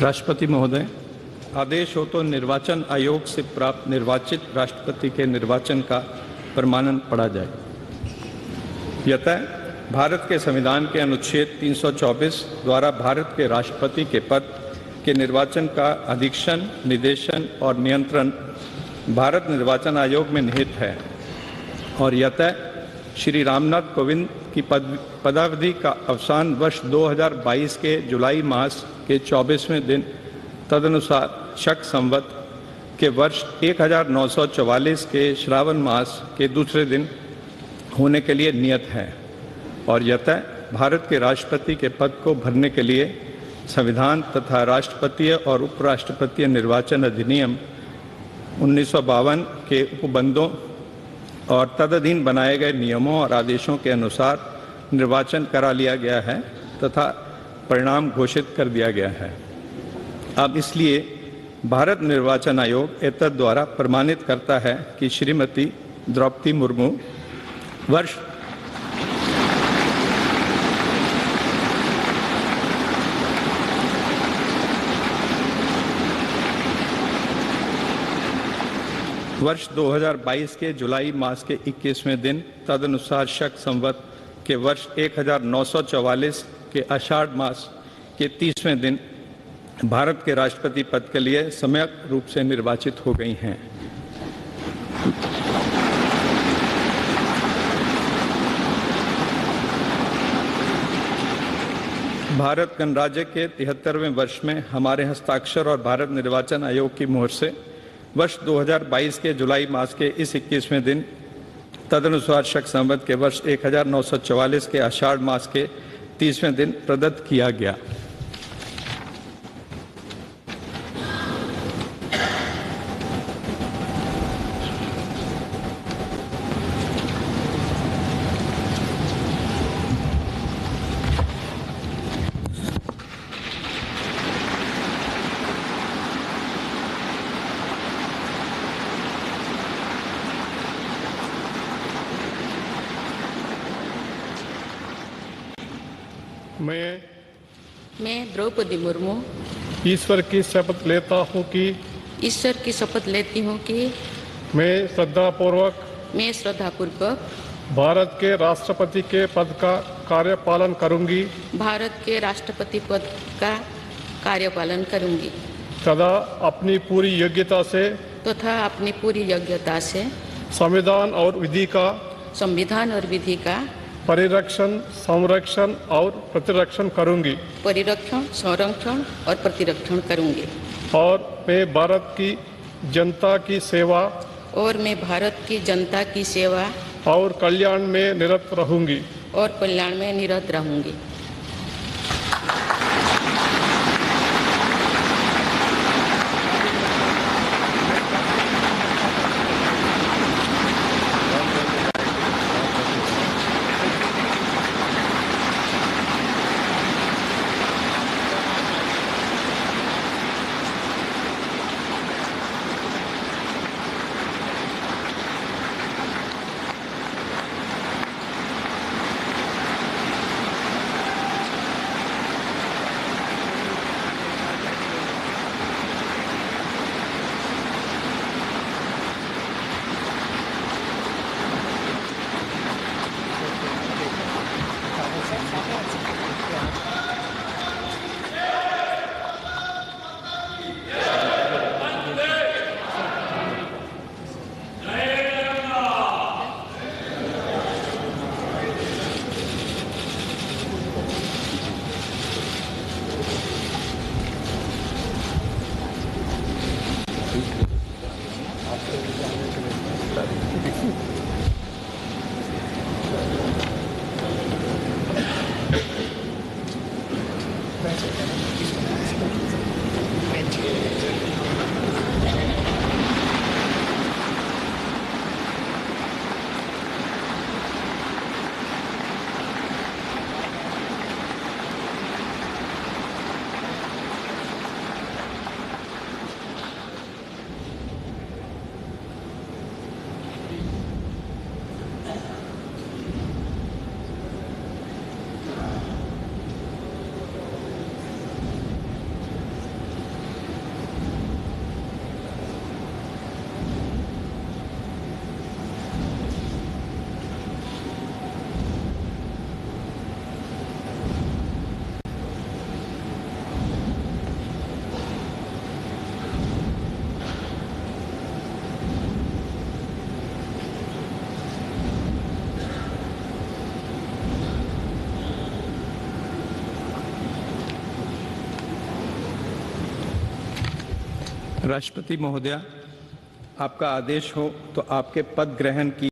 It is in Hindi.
राष्ट्रपति महोदय, आदेश हो तो निर्वाचन आयोग से प्राप्त निर्वाचित राष्ट्रपति के निर्वाचन का प्रमाणन पढ़ा जाए। यतः भारत के संविधान के अनुच्छेद 324 द्वारा भारत के राष्ट्रपति के पद के निर्वाचन का अधीक्षण, निर्देशन और नियंत्रण भारत निर्वाचन आयोग में निहित है और यतः श्री रामनाथ कोविंद की पदावधि का अवसान वर्ष 2022 के जुलाई मास के 24वें दिन तदनुसार शक संवत के वर्ष 1944 के श्रावण मास के दूसरे दिन होने के लिए नियत है और यतः भारत के राष्ट्रपति के पद को भरने के लिए संविधान तथा राष्ट्रपतीय और उपराष्ट्रपतीय निर्वाचन अधिनियम 1952 के उपबंधों और तदधीन बनाए गए नियमों और आदेशों के अनुसार निर्वाचन करा लिया गया है तथा परिणाम घोषित कर दिया गया है। अब इसलिए भारत निर्वाचन आयोग एतद द्वारा प्रमाणित करता है कि श्रीमती द्रौपदी मुर्मू वर्ष वर्ष 2022 के जुलाई मास के 21वें दिन तदनुसार शक संवत के वर्ष 1944 के आषाढ़ मास के 30वें दिन भारत के राष्ट्रपति पद के लिए सम्यक रूप से निर्वाचित हो गई हैं। भारत गणराज्य के 73वें वर्ष में हमारे हस्ताक्षर और भारत निर्वाचन आयोग की मोहर से वर्ष 2022 के जुलाई मास के इस 21वें दिन तदनुसार शक संवत के वर्ष 1944 के आषाढ़ मास के 30वें दिन प्रदत्त किया गया। मैं द्रौपदी मुर्मू ईश्वर की शपथ लेता हूँ कि मैं श्रद्धापूर्वक भारत के राष्ट्रपति के पद का कार्यपालन करूंगी तथा अपनी पूरी योग्यता से संविधान और विधि का परिरक्षण, संरक्षण और प्रतिरक्षण करूंगी और मैं भारत की जनता की सेवा और कल्याण में निरत रहूंगी। राष्ट्रपति महोदया, आपका आदेश हो तो आपके पद ग्रहण की